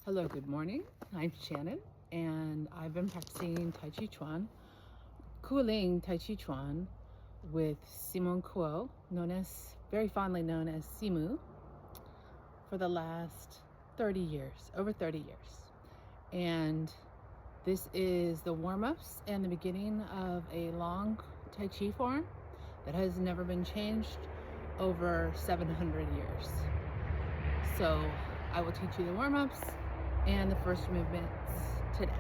Hello, good morning. I'm Shannon, and I've been practicing Tai Chi Chuan, Kuling Tai Chi Chuan with Simone, very fondly known as Simu, for the last 30 years, over 30 years. And this is the warm-ups and the beginning of a long Tai Chi form that has never been changed over 700 years. So I will teach you the warm-ups and the first movements today.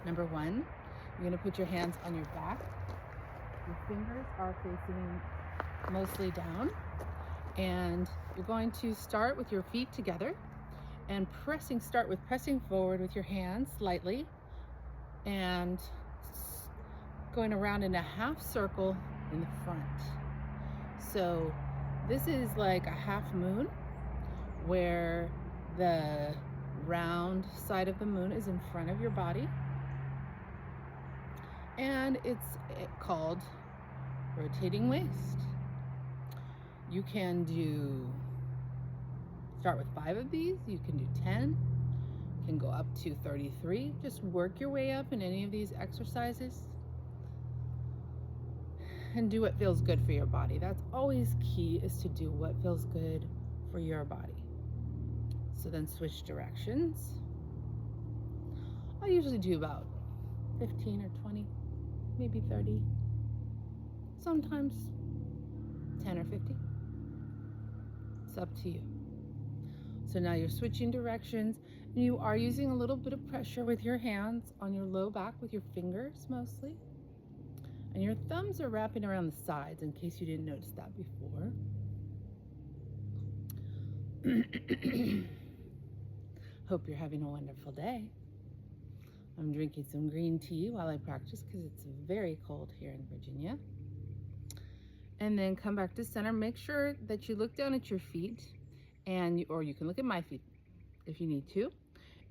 Number one, you're going to put your hands on your back. Your fingers are facing mostly down, and you're going to start with your feet together and start with pressing forward with your hands lightly and going around in a half circle in the front. So this is like a half moon where the round side of the moon is in front of your body, and it's called rotating waist. You can start with 5 of these, you can do 10, you can go up to 33. Just work your way up in any of these exercises and do what feels good for your body. That's always key, is to do what feels good for your body. So then switch directions. I usually do about 15 or 20, maybe 30, sometimes 10 or 50. It's up to you. So now you're switching directions, and you are using a little bit of pressure with your hands on your low back with your fingers mostly. And your thumbs are wrapping around the sides in case you didn't notice that before. Hope you're having a wonderful day. I'm drinking some green tea while I practice because it's very cold here in Virginia. And then come back to center. Make sure that you look down at your feet, or you can look at my feet if you need to.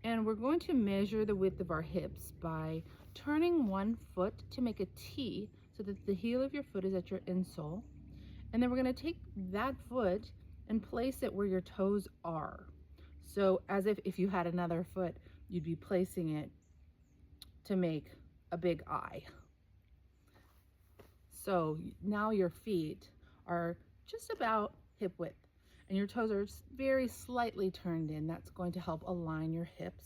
And we're going to measure the width of our hips by turning one foot to make a T so that the heel of your foot is at your insole. And then we're going to take that foot and place it where your toes are. So as if you had another foot, you'd be placing it to make a big I. So now your feet are just about hip width, and your toes are just very slightly turned in. That's going to help align your hips.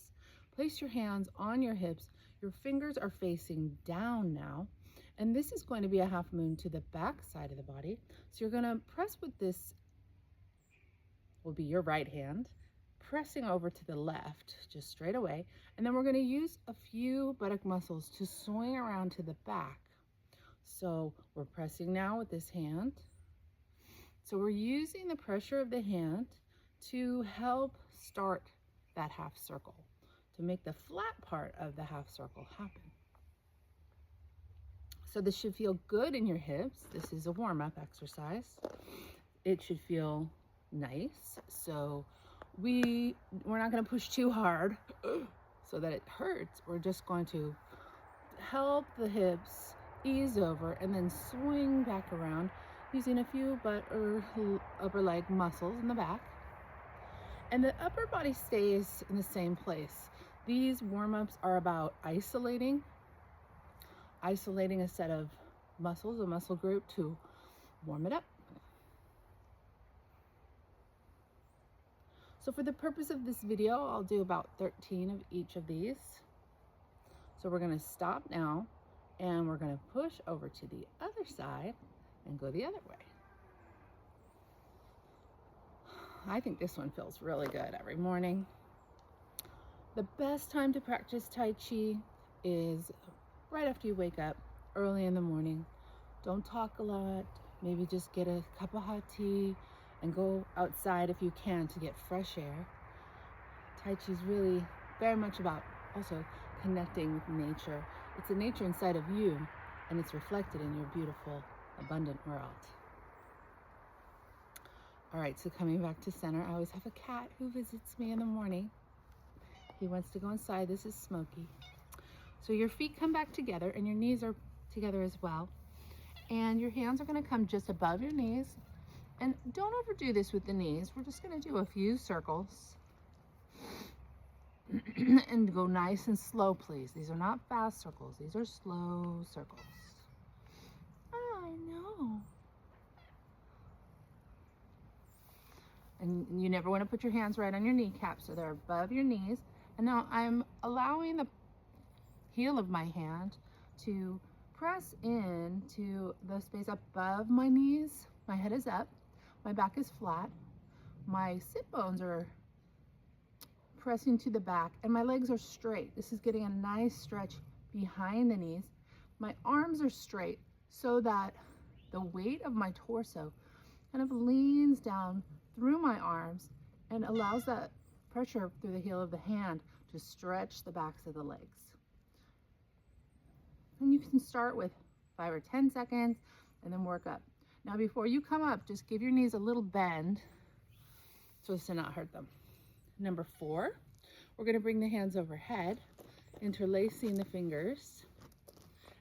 Place your hands on your hips. Your fingers are facing down now, and this is going to be a half moon to the back side of the body. So you're going to press with this, will be your right hand, pressing over to the left, just straight away. And then we're going to use a few buttock muscles to swing around to the back. So we're pressing now with this hand. So we're using the pressure of the hand to help start that half circle, to make the flat part of the half circle happen. So this should feel good in your hips. This is a warm-up exercise. It should feel nice. So we're not going to push too hard so that it hurts. We're just going to help the hips ease over and then swing back around using a few upper leg muscles in the back. And the upper body stays in the same place. These warm-ups are about isolating a set of muscles, a muscle group, to warm it up. So for the purpose of this video, I'll do about 13 of each of these. So we're going to stop now, and we're going to push over to the other side and go the other way. I think this one feels really good every morning. The best time to practice Tai Chi is right after you wake up, early in the morning. Don't talk a lot. Maybe just get a cup of hot tea and go outside if you can to get fresh air. Tai Chi is really very much about also connecting with nature. It's the nature inside of you, and it's reflected in your beautiful, abundant world. All right, so coming back to center, I always have a cat who visits me in the morning. He wants to go inside. This is Smokey. So your feet come back together, and your knees are together as well. And your hands are going to come just above your knees. And don't overdo this with the knees. We're just going to do a few circles. And go nice and slow, please. These are not fast circles. These are slow circles. Oh, I know. And you never want to put your hands right on your kneecaps, so they're above your knees. And now I'm allowing the heel of my hand to press into the space above my knees. My head is up, my back is flat, my sit bones are pressing to the back, and my legs are straight. This is getting a nice stretch behind the knees. My arms are straight so that the weight of my torso kind of leans down through my arms and allows that pressure through the heel of the hand to stretch the backs of the legs. And you can start with 5 or 10 seconds and then work up. Now before you come up, just give your knees a little bend so as to not hurt them. Number 4, we're going to bring the hands overhead, interlacing the fingers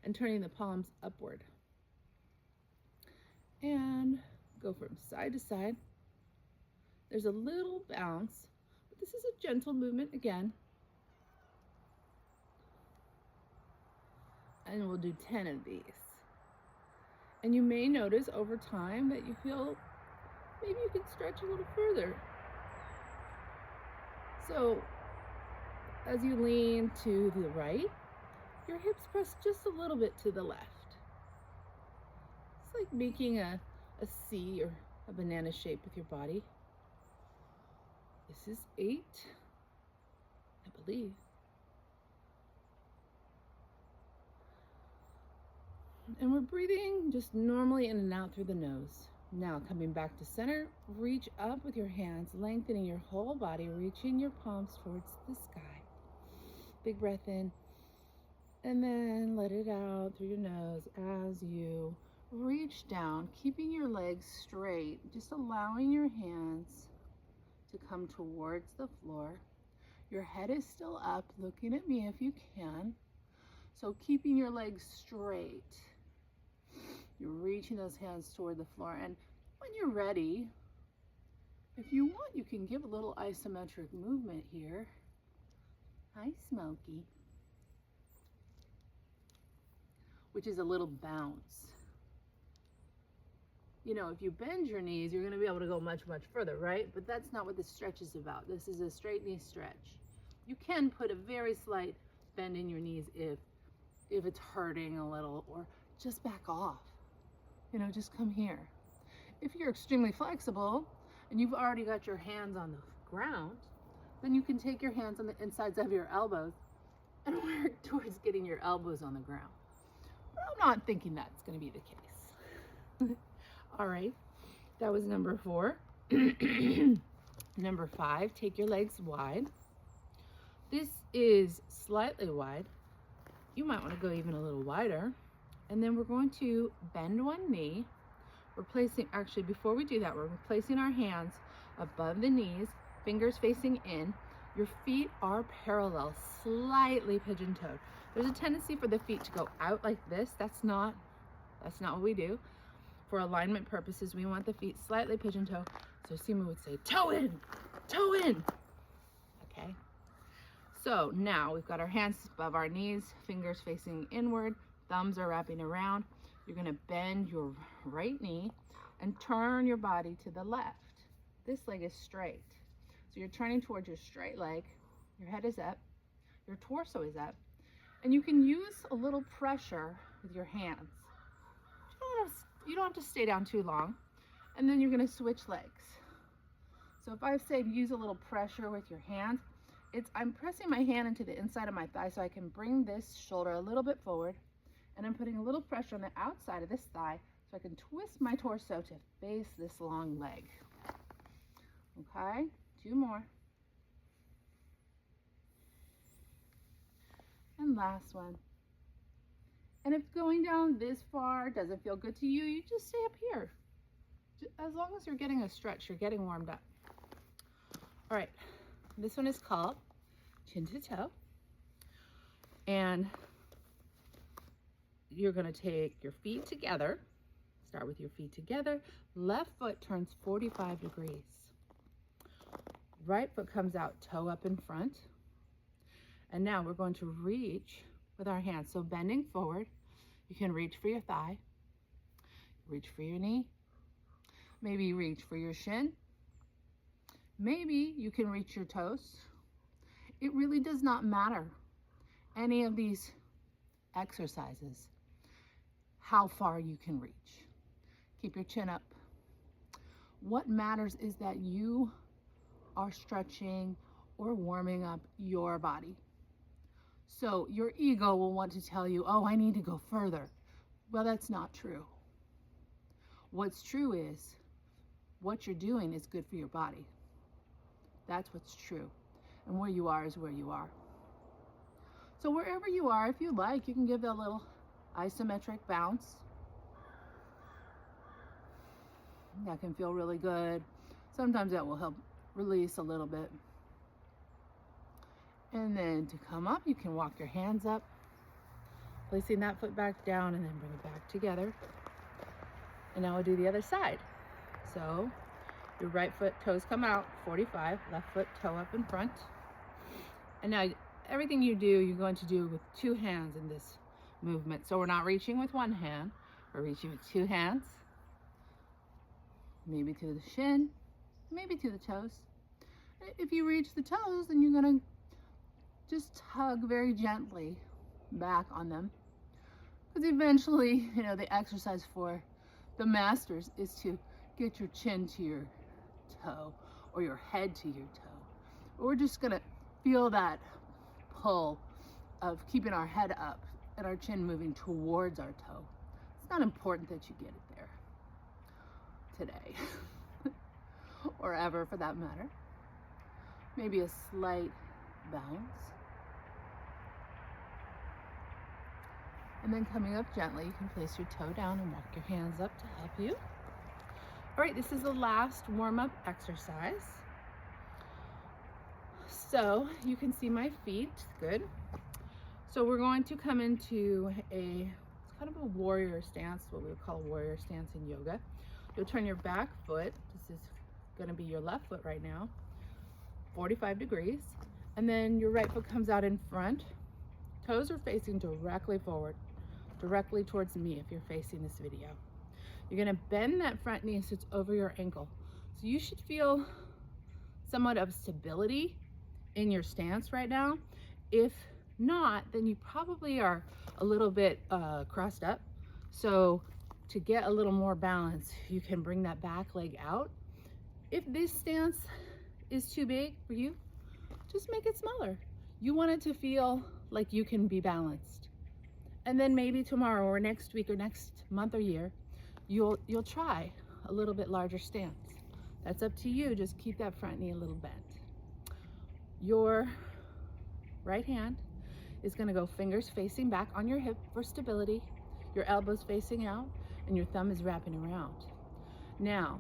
and turning the palms upward. And go from side to side. There's a little bounce, but this is a gentle movement again. And we'll do 10 of these. And you may notice over time that you feel maybe you can stretch a little further. So as you lean to the right, your hips press just a little bit to the left. It's like making a C or a banana shape with your body. This is 8, I believe. And we're breathing just normally in and out through the nose. Now coming back to center, reach up with your hands, lengthening your whole body, reaching your palms towards the sky. Big breath in, and then let it out through your nose as you reach down, keeping your legs straight, just allowing your hands to come towards the floor. Your head is still up, looking at me if you can. So keeping your legs straight. You're reaching those hands toward the floor, and when you're ready, if you want, you can give a little isometric movement here. Hi, Smokey. Which is a little bounce. You know, if you bend your knees, you're going to be able to go much, much further, right? But that's not what this stretch is about. This is a straight knee stretch. You can put a very slight bend in your knees if it's hurting a little, or just back off. You know, just come here. If you're extremely flexible and you've already got your hands on the ground, then you can take your hands on the insides of your elbows and work towards getting your elbows on the ground. But I'm not thinking that's going to be the case. All right, that was number 4. Number 5, take your legs wide. This is slightly wide. You might want to go even a little wider. And then we're going to bend one knee. We're placing, actually before we do that, we're placing our hands above the knees, fingers facing in. Your feet are parallel, slightly pigeon-toed. There's a tendency for the feet to go out like this. That's not what we do. For alignment purposes, we want the feet slightly pigeon-toed. So Simone would say, toe in, toe in. Okay. So now we've got our hands above our knees, fingers facing inward, thumbs are wrapping around. You're going to bend your right knee and turn your body to the left. This leg is straight. So you're turning towards your straight leg. Your head is up. Your torso is up. And you can use a little pressure with your hands. You don't have to stay down too long. And then you're going to switch legs. So if I say use a little pressure with your hands, I'm pressing my hand into the inside of my thigh so I can bring this shoulder a little bit forward. And I'm putting a little pressure on the outside of this thigh so I can twist my torso to face this long leg. Okay, 2 more. And last one. And if going down this far doesn't feel good to you, you just stay up here. As long as you're getting a stretch, you're getting warmed up. All right, this one is called chin to toe. And you're going to take your feet together. Start with your feet together. Left foot turns 45 degrees. right foot comes out, toe up in front. And now we're going to reach with our hands. So bending forward, you can reach for your thigh, reach for your knee, maybe reach for your shin. Maybe you can reach your toes. It really does not matter, any of these exercises, how far you can reach. Keep your chin up. What matters is that you are stretching or warming up your body. So your ego will want to tell you, oh, I need to go further. Well, that's not true. What's true is what you're doing is good for your body. That's what's true. And where you are is where you are. So wherever you are, if you like, you can give a little isometric bounce. That can feel really good. Sometimes that will help release a little bit. And then to come up, you can walk your hands up, placing that foot back down and then bring it back together. And now we'll do the other side. So your right foot, toes come out, 45, left foot, toe up in front. And now everything you do, you're going to do with two hands in this movement. So we're not reaching with one hand, we're reaching with two hands. Maybe to the shin, maybe to the toes. If you reach the toes, then you're gonna just tug very gently back on them. Because eventually, the exercise for the masters is to get your chin to your toe or your head to your toe. We're just gonna feel that pull of keeping our head up and our chin moving towards our toe. It's not important that you get it there today or ever for that matter. Maybe a slight bounce. And then coming up gently, you can place your toe down and walk your hands up to help you. All right, this is the last warm-up exercise. So you can see my feet, good. So we're going to come into it's kind of a warrior stance, what we would call a warrior stance in yoga. You'll turn your back foot, this is gonna be your left foot right now, 45 degrees. And then your right foot comes out in front. Toes are facing directly forward, directly towards me if you're facing this video. You're gonna bend that front knee so it's over your ankle. So you should feel somewhat of stability in your stance right now. If not, then you probably are a little bit crossed up. So to get a little more balance, you can bring that back leg out. If this stance is too big for you, just make it smaller. You want it to feel like you can be balanced. And then maybe tomorrow or next week or next month or year, you'll try a little bit larger stance. That's up to you. Just keep that front knee a little bent. Your right hand is going to go fingers facing back on your hip for stability, your elbows facing out, and your thumb is wrapping around. Now,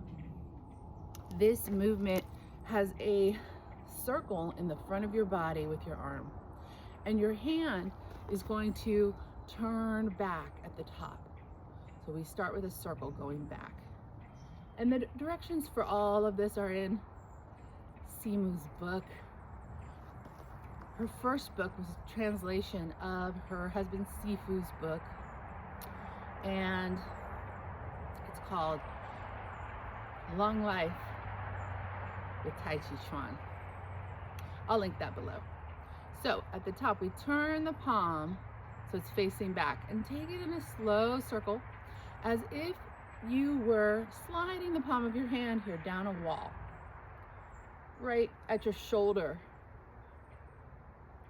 this movement has a circle in the front of your body with your arm, and your hand is going to turn back at the top. So we start with a circle going back. And the directions for all of this are in Simu's book. Her first book was a translation of her husband Sifu's book, and it's called Long Life with Tai Chi Chuan. I'll link that below. So at the top, we turn the palm so it's facing back and take it in a slow circle as if you were sliding the palm of your hand here down a wall, right at your shoulder.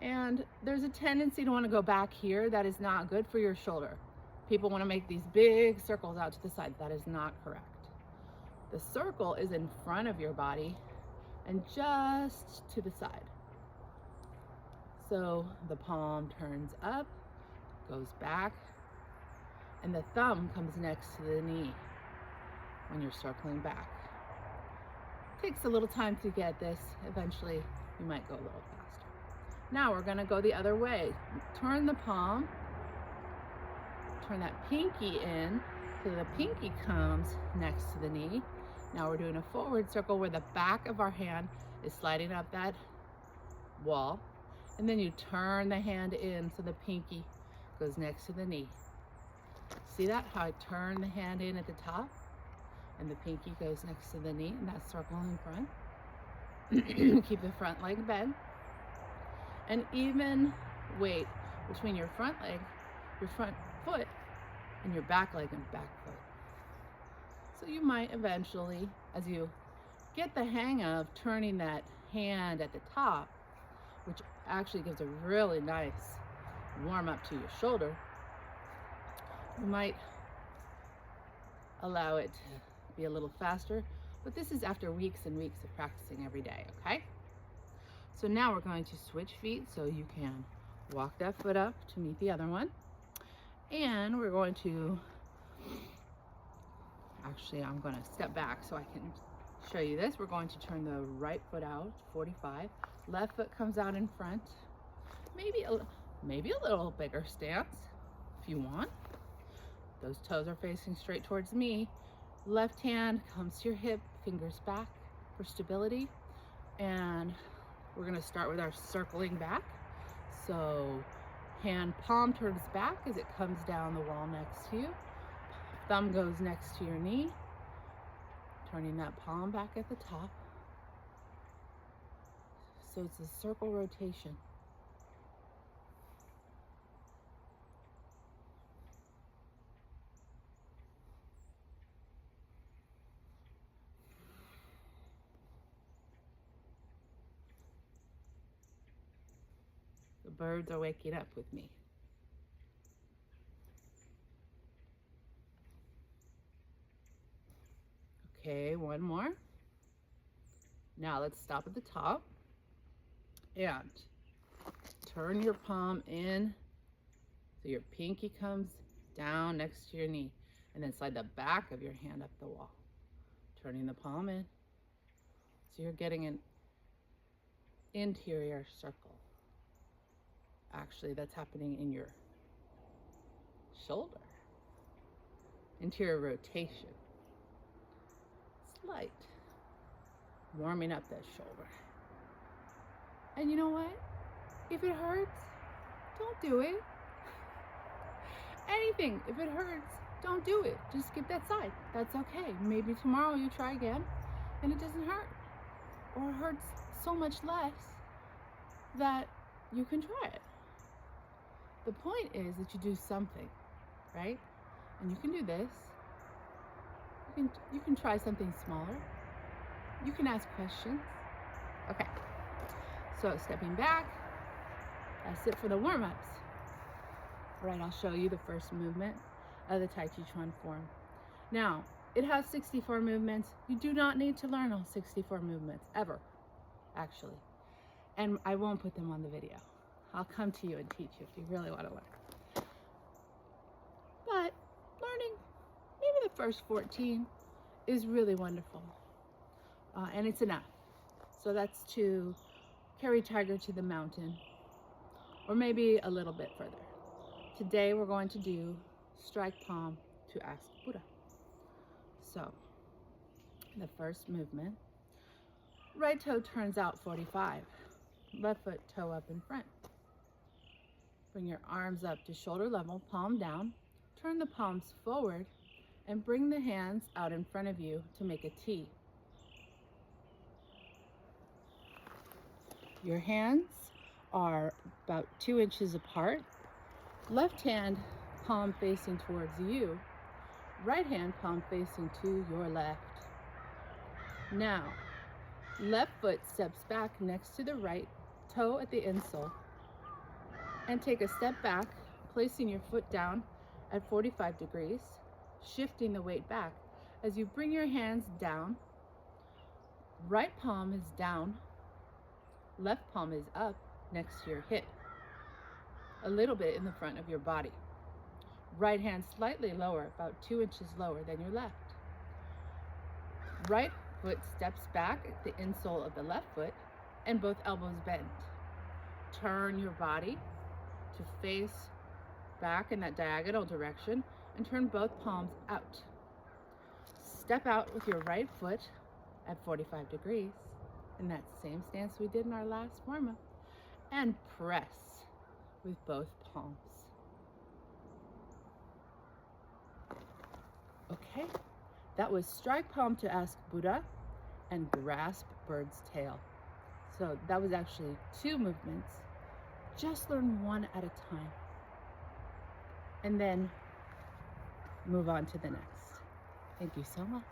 And there's a tendency to want to go back here. That is not good for your shoulder. People want to make these big circles out to the side. That is not correct. The circle is in front of your body and just to the side. So the palm turns up, goes back, and the thumb comes next to the knee when you're circling back. Takes a little time to get this. Eventually, you might go a little faster. Now we're gonna go the other way. Turn the palm, turn that pinky in, so the pinky comes next to the knee. Now we're doing a forward circle where the back of our hand is sliding up that wall. And then you turn the hand in so the pinky goes next to the knee. See that? How I turn the hand in at the top and the pinky goes next to the knee, and that circle in front. Keep the front leg bent. And even weight between your front leg, your front foot, and your back leg and back foot. So you might eventually, as you get the hang of turning that hand at the top, which actually gives a really nice warm up to your shoulder, you might allow it to be a little faster, but this is after weeks and weeks of practicing every day, okay? So now we're going to switch feet so you can walk that foot up to meet the other one. And we're going to, actually I'm going to step back so I can show you this. We're going to turn the right foot out, 45. Left foot comes out in front. Maybe a little bigger stance if you want. Those toes are facing straight towards me. Left hand comes to your hip, fingers back for stability. And we're going to start with our circling back. So hand palm turns back as it comes down the wall next to you. Thumb goes next to your knee. Turning that palm back at the top. So it's a circle rotation. The birds are waking up with me. Okay, one more. Now let's stop at the top and turn your palm in so your pinky comes down next to your knee, and then slide the back of your hand up the wall, turning the palm in so you're getting an interior circle. Actually, that's happening in your shoulder. Interior rotation. Slight. Warming up that shoulder. And you know what? If it hurts, don't do it. Anything, if it hurts, don't do it. Just skip that side. That's okay. Maybe tomorrow you try again and it doesn't hurt. Or it hurts so much less that you can try it. The point is that you do something, right? And you can do this. You can try something smaller. You can ask questions. Okay. So stepping back, that's it for the warm-ups. Right, I'll show you the first movement of the Tai Chi Chuan form. Now, it has 64 movements. You do not need to learn all 64 movements, ever, actually. And I won't put them on the video. I'll come to you and teach you if you really want to learn. But learning maybe the first 14 is really wonderful. And it's enough. So that's to carry tiger to the mountain, or maybe a little bit further. Today we're going to do strike palm to ask Buddha. So the first movement, right toe turns out 45, left foot toe up in front. Bring your arms up to shoulder level, palm down. Turn the palms forward and bring the hands out in front of you to make a T. Your hands are about 2 inches apart. Left hand palm facing towards you. Right hand palm facing to your left. Now, left foot steps back next to the right toe at the insole. And take a step back, placing your foot down at 45 degrees, shifting the weight back. As you bring your hands down, right palm is down, left palm is up next to your hip, a little bit in the front of your body. Right hand slightly lower, about 2 inches lower than your left. Right foot steps back at the insole of the left foot, and both elbows bend. Turn your body to face back in that diagonal direction and turn both palms out. step out with your right foot at 45 degrees in that same stance we did in our last warm-up, and press with both palms. Okay, that was strike palm to ask Buddha and grasp bird's tail. So that was actually 2 movements. Just learn one at a time, and then move on to the next. Thank you so much.